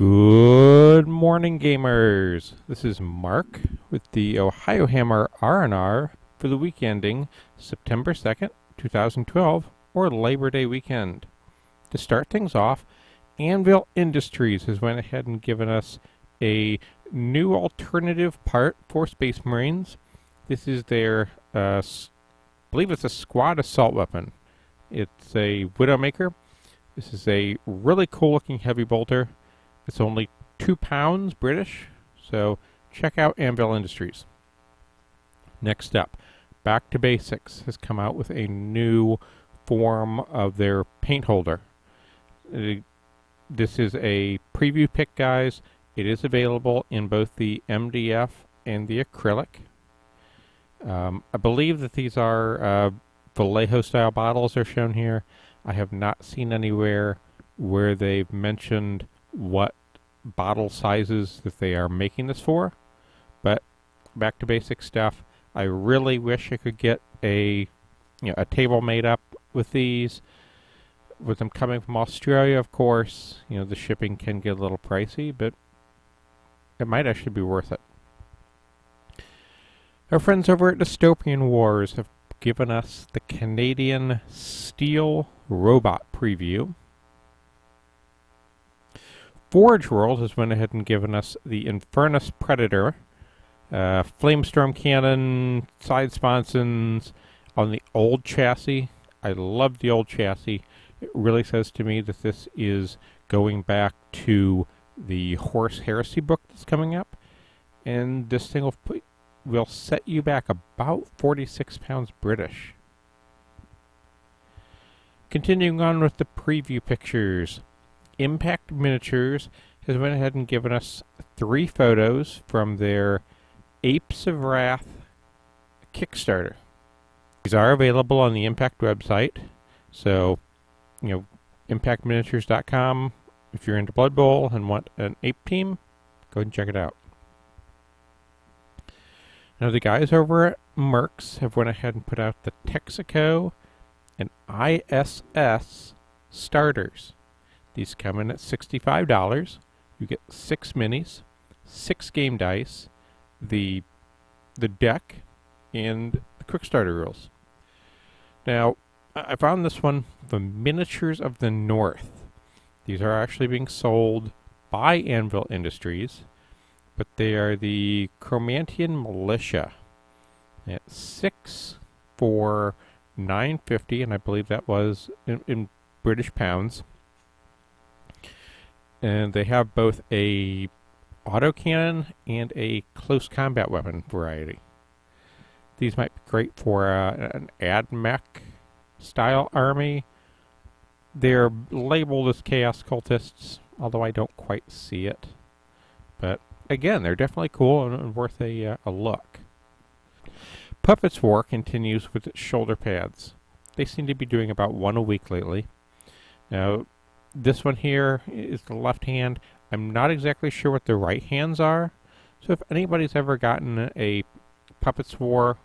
Good morning, gamers. This is Mark with the Ohiohammer RnR for the week ending September 2nd, 2012, or Labor Day weekend. To start things off, Anvil Industries has went ahead and given us a new alternative part for Space Marines. This is their, I believe it's a squad assault weapon. It's a Widowmaker. This is a really cool looking heavy bolter. It's only 2 pounds British, so check out Anvil Industries. Next up, Back to Basics has come out with a new form of their paint holder. This is a preview pick, guys. It is available in both the MDF and the acrylic. I believe that these are Vallejo style bottles are shown here. I have not seen anywhere where they've mentioned what bottle sizes that they are making this for, but back to basic stuff. I really wish I could get a table made up with these. With them coming from Australia, of course, the shipping can get a little pricey, but it might actually be worth it. Our friends over at Dystopian Wars have given us the Canadian Steel Robot preview. Forge World has went ahead and given us the Infernus Predator, Flamestorm Cannon, side sponsons on the old chassis. I love the old chassis. It really says to me that this is going back to the Horse Heresy book that's coming up, and this thing will set you back about 46 pounds British. Continuing on with the preview pictures, Impact Miniatures has went ahead and given us 3 photos from their Apes of Wrath Kickstarter. These are available on the Impact website, so impactminiatures.com. If you're into Blood Bowl and want an ape team, go ahead and check it out. Now the guys over at Mercs have went ahead and put out the Texaco and ISS starters. These come in at $65. You get 6 minis, 6 game dice, the deck, and the quick starter rules. Now, I found this one, the Miniatures of the North. These are actually being sold by Anvil Industries, but they are the Chromantian Militia at 6 for $9.50, and I believe that was in British pounds. And they have both a autocannon and a close combat weapon variety. These might be great for an AdMech style army. They're labeled as Chaos Cultists, although I don't quite see it. But again, they're definitely cool and worth a look. Puppets War continues with its shoulder pads. They seem to be doing about 1 a week lately. Now, this one here is the left hand. I'm not exactly sure what the right hands are. So if anybody's ever gotten a Puppets War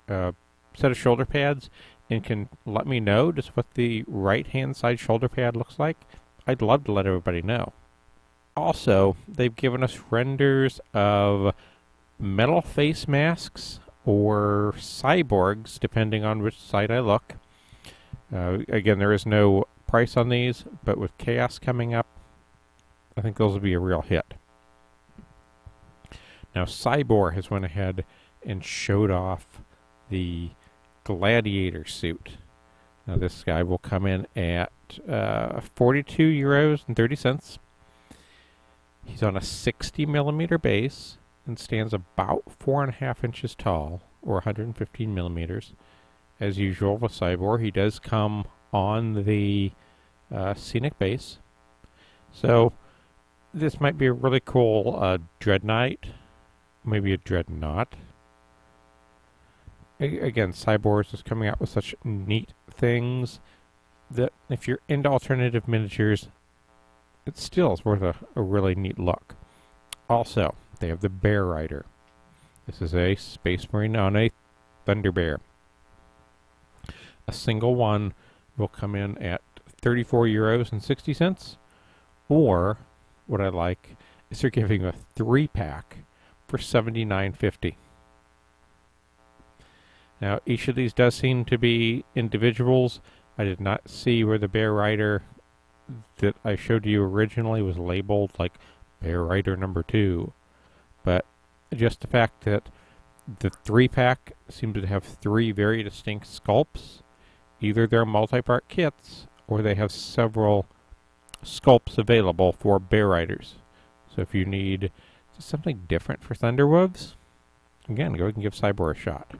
set of shoulder pads and can let me know just what the right hand side shoulder pad looks like, I'd love to let everybody know. Also, they've given us renders of metal face masks or cyborgs, depending on which side I look. Again, there is no price on these, but with Chaos coming up, I think those will be a real hit. Now, Cybor has went ahead and showed off the Gladiator suit. Now, this guy will come in at €42.30. He's on a 60mm base and stands about 4.5 inches tall, or 115 millimeters. As usual with Cybor, he does come on the scenic base. So this might be a really cool Dread Knight, maybe a Dreadnought. Again, Cyborg is coming out with such neat things that if you're into alternative miniatures, it still is worth a really neat look. Also, they have the Bear Rider. This is a Space Marine on a Thunder Bear. A single one will come in at €34.60, or what I like is they're giving a 3-pack for $79.50. Now, each of these does seem to be individuals. I did not see where the Bear Rider that I showed you originally was labeled like Bear Rider number 2. But just the fact that the 3-pack seems to have 3 very distinct sculpts. Either they're multi-part kits, or they have several sculpts available for Bear Riders. So if you need something different for Thunderwolves, again, go ahead and give Cyborg a shot.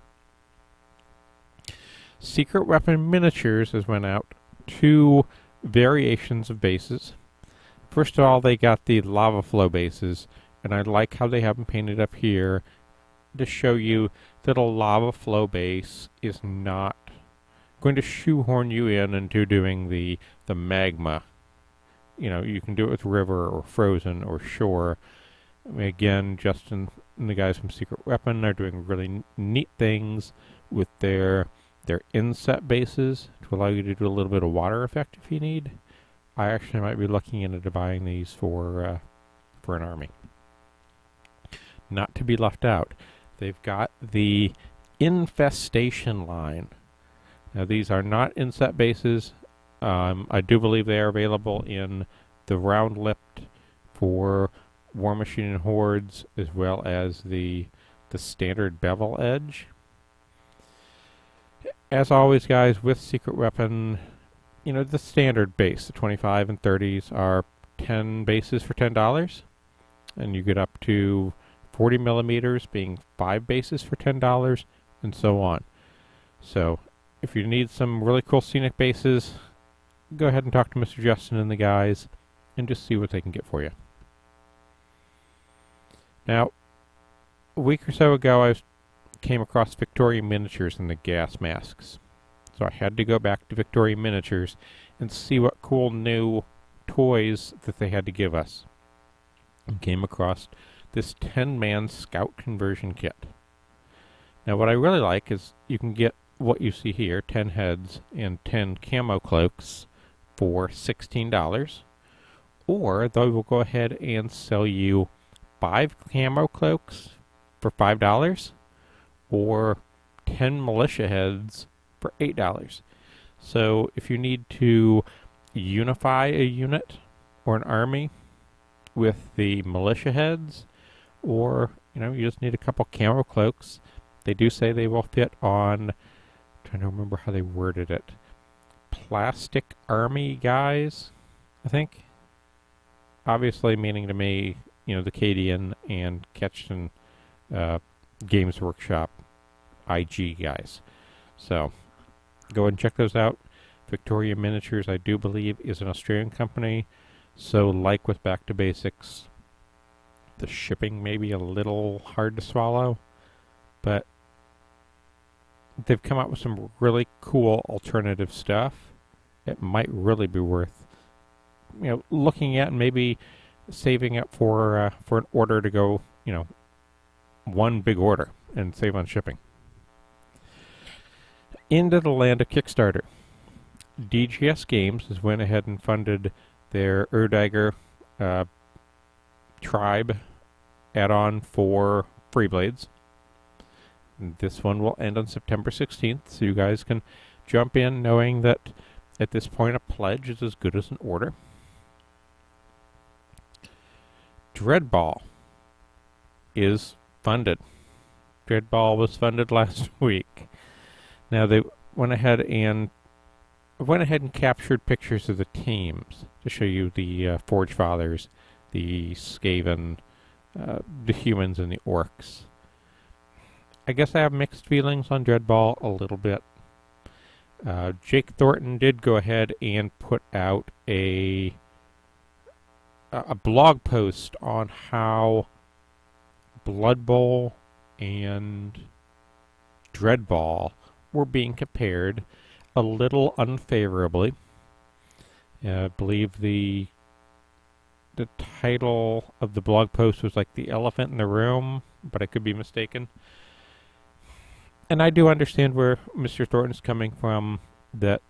Secret Weapon Miniatures has went out 2 variations of bases. First of all, they got the lava flow bases, and I like how they have them painted up here to show you that a lava flow base is not going to shoehorn you into doing the magma. You know, you can do it with river or frozen or shore. I mean, again, Justin and the guys from Secret Weapon are doing really neat things with their inset bases to allow you to do a little bit of water effect if you need. I actually might be looking into buying these for an army. Not to be left out, they've got the Infestation line. Now these are not inset bases. I do believe they are available in the round lipped for War Machine and Hordes, as well as the standard bevel edge. As always, guys, with Secret Weapon, you know, the standard base, the 25 and 30s, are 10 bases for $10. And you get up to 40 millimeters being 5 bases for $10, and so on. So, if you need some really cool scenic bases, go ahead and talk to Mr. Justin and the guys, and just see what they can get for you. Now, a week or so ago, I came across Victorian Miniatures and the gas masks. So I had to go back to Victorian Miniatures and see what cool new toys that they had to give us. And came across this 10-man scout conversion kit. Now what I really like is you can get what you see here, 10 heads and 10 camo cloaks for $16. Or they will go ahead and sell you 5 camo cloaks for $5. Or 10 militia heads for $8. So if you need to unify a unit or an army with the militia heads, or you just need a couple camo cloaks, they do say they will fit on, I'm trying to remember how they worded it, plastic army guys, I think. Obviously meaning to me, the Cadian and Ketchton Games Workshop IG guys. So go ahead and check those out. Victoria Miniatures, I do believe, is an Australian company. So like with Back to Basics, the shipping may be a little hard to swallow, but they've come out with some really cool alternative stuff. It might really be worth looking at and maybe saving up for an order to go, one big order and save on shipping. Into the land of Kickstarter. DGS Games has went ahead and funded their Erdagger Tribe add-on for Freeblades. This one will end on September 16th, so you guys can jump in knowing that at this point a pledge is as good as an order. Dreadball is funded. Dreadball was funded last week. Now they went ahead and captured pictures of the teams to show you the Forge Fathers, the Skaven, the humans, and the orcs. I guess I have mixed feelings on Dreadball a little bit. Jake Thornton did go ahead and put out a blog post on how Blood Bowl and Dreadball were being compared a little unfavorably. I believe the title of the blog post was like The Elephant in the Room, but I could be mistaken. And I do understand where Mr. Thornton's coming from, that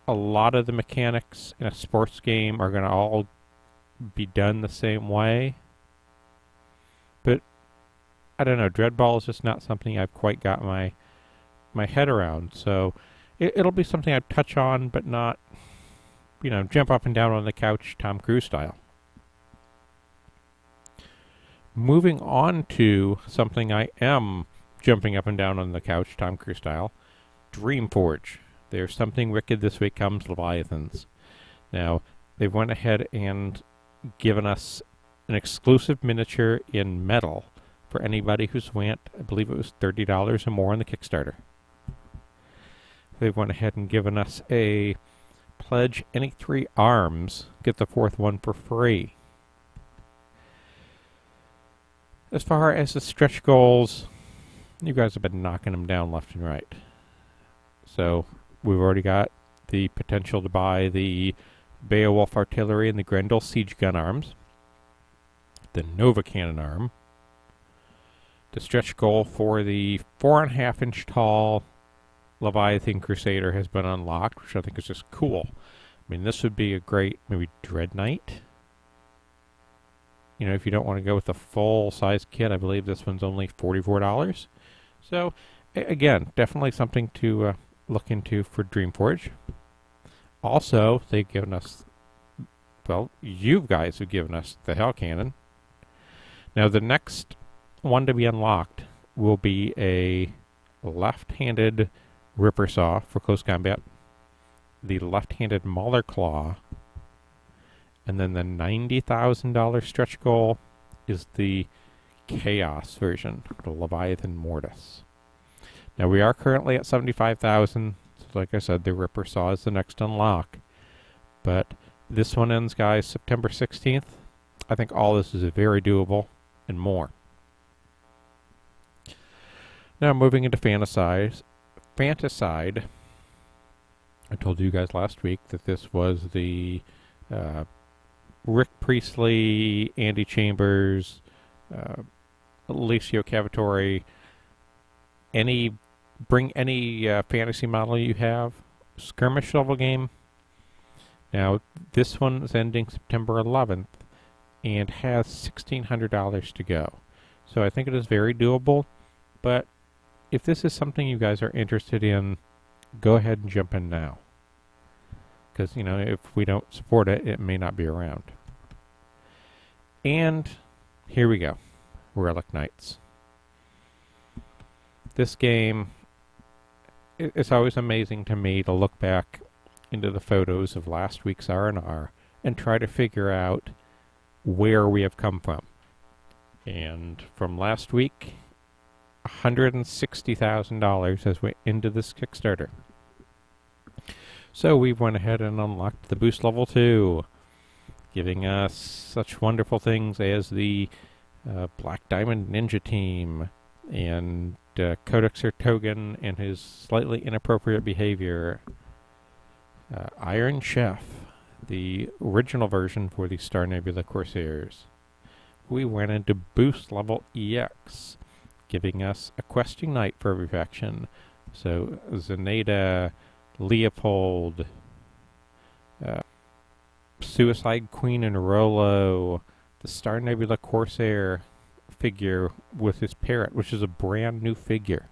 a lot of the mechanics in a sports game are going to all be done the same way. But I don't know, Dreadball is just not something I've quite got my head around. So it'll be something I touch on, but not, you know, jump up and down on the couch Tom Cruise style. Moving on to something I am jumping up and down on the couch Tom Cruise style, Dreamforge. There's Something Wicked This Way Comes Leviathans. Now, they've went ahead and given us an exclusive miniature in metal for anybody who's went, I believe it was $30 or more on the Kickstarter. They've went ahead and given us a pledge any 3 arms, get the 4th one for free. As far as the stretch goals, you guys have been knocking them down left and right. So we've already got the potential to buy the Beowulf Artillery and the Grendel Siege Gun arms, the Nova Cannon arm. The stretch goal for the 4.5 inch tall Leviathan Crusader has been unlocked, which I think is just cool. I mean, this would be a great, maybe Dread Knight. You know, if you don't want to go with the full size kit, I believe this one's only $44. So, again, definitely something to look into for Dreamforge. Also, they've given us, well, you guys have given us the Hell Cannon. Now, the next one to be unlocked will be a left-handed Ripper Saw for close combat, the left-handed Mauler Claw, and then the $90,000 stretch goal is the Chaos version, the Leviathan Mortis. Now, we are currently at 75,000. So like I said, the Ripper Saw is the next unlock. But this one ends, guys, September 16th. I think all this is very doable and more. Now, moving into Fantaside. I told you guys last week that this was the Rick Priestley, Andy Chambers, Alessio Cavatore, bring any fantasy model you have, skirmish level game. Now, this one is ending September 11th and has $1,600 to go. So I think it is very doable, but if this is something you guys are interested in, go ahead and jump in now. Because, you know, if we don't support it, it may not be around. And here we go. Relic Knights. This game, it's always amazing to me to look back into the photos of last week's R&R and try to figure out where we have come from. And from last week, $160,000 as we into this Kickstarter. So we went ahead and unlocked the boost level 2, giving us such wonderful things as the Black Diamond Ninja Team and Codex Ertogen and his slightly inappropriate behavior. Iron Chef, the original version for the Star Nebula Corsairs. We went into boost level EX, giving us a questing knight for every faction. So Zenaida, Leopold, Suicide Queen and Rollo, the Star Nebula Corsair figure with his parrot, which is a brand new figure.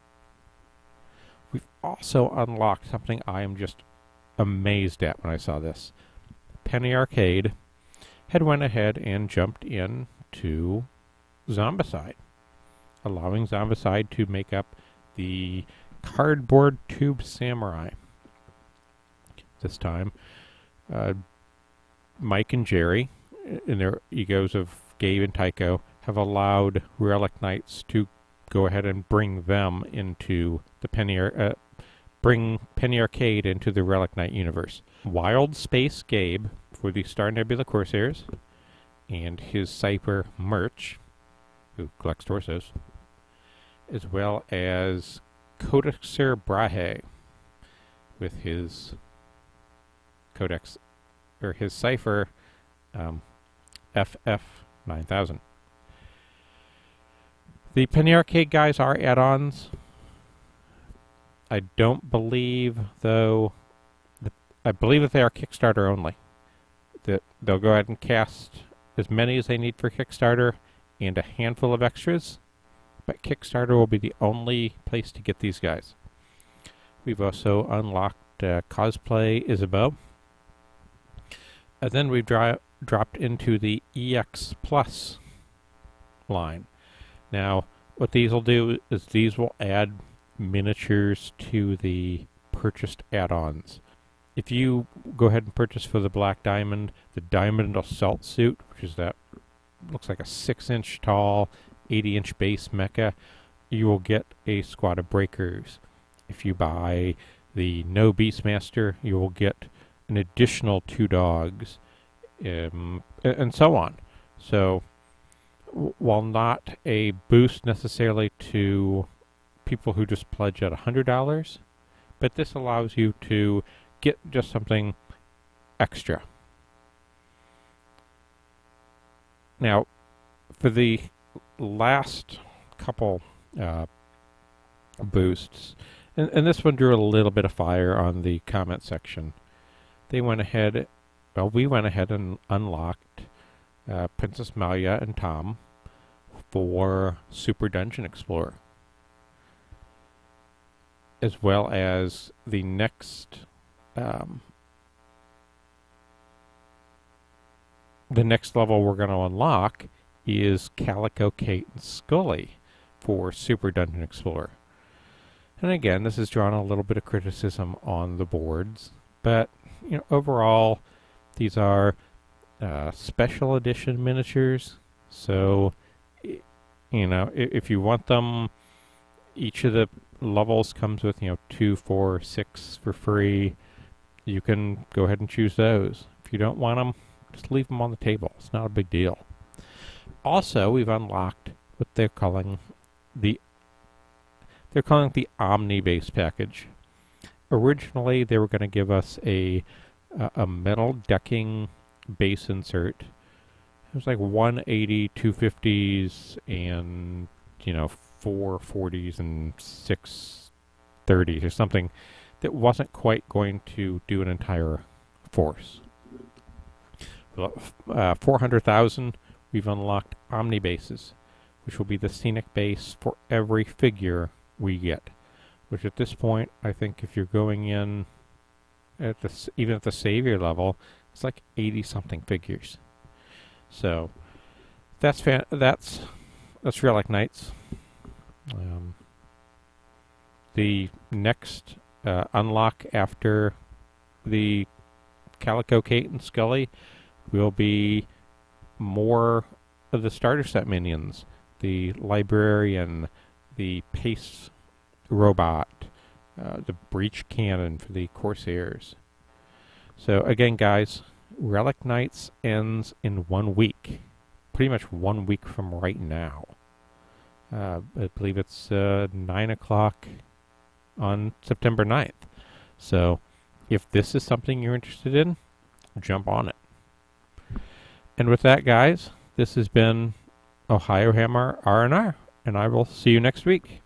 We've also unlocked something I am just amazed at when I saw this. Penny Arcade had went ahead and jumped in to Zombicide, allowing Zombicide to make up the Cardboard Tube Samurai. This time, Mike and Jerry, in their egos of Gabe and Tycho, have allowed Relic Knights to go ahead and bring them into the bring Penny Arcade into the Relic Knight universe. Wild Space Gabe for the Star Nebula Corsairs, and his Cypher Merch, who collects torsos, as well as Codexer Brahe with his Codex, or his Cypher FF9000. The Penny Arcade guys are add-ons. I don't believe, though, I believe that they are Kickstarter only. That they'll go ahead and cast as many as they need for Kickstarter and a handful of extras, but Kickstarter will be the only place to get these guys. We've also unlocked Cosplay Isabeau. And then we've dropped into the EX Plus line. Now, what these will do is these will add miniatures to the purchased add-ons. If you go ahead and purchase for the Black Diamond, the Diamond Assault Suit, which is that, looks like a 6-inch tall, 80-inch base mecha, you will get a squad of breakers. If you buy the No Beastmaster, you will get an additional 2 dogs, and so on. So, while not a boost necessarily to people who just pledge at $100, but this allows you to get just something extra. Now, for the last couple boosts, and this one drew a little bit of fire on the comment section. They went ahead, well, we went ahead and unlocked Princess Malia and Tom for Super Dungeon Explorer, as well as the next level we're going to unlock is Calico Kate and Scully for Super Dungeon Explorer. And again, this has drawn a little bit of criticism on the boards, but you know, overall, these are special edition miniatures. So, you know, if you want them, each of the levels comes with 2, 4, 6 for free. You can go ahead and choose those. If you don't want them, just leave them on the table. It's not a big deal. Also, we've unlocked what they're calling the Omni base package. Originally, they were going to give us a metal decking base insert. It was like 180, 250s, and 4 40s and 6 30s or something that wasn't quite going to do an entire force. 400,000, we've unlocked Omni bases, which will be the scenic base for every figure we get. Which at this point, I think if you're going in at even at the Savior level, it's like 80-something figures. So that's Relic Knights. The next unlock after the Calico Kate and Scully will be more of the starter set minions. The Librarian, the Pace Robot, the Breach Cannon for the Corsairs. So again, guys, Relic Knights ends in 1 week. Pretty much 1 week from right now. I believe it's 9 o'clock on September 9th. So if this is something you're interested in, jump on it. And with that, guys, this has been Ohiohammer RnR, and I will see you next week.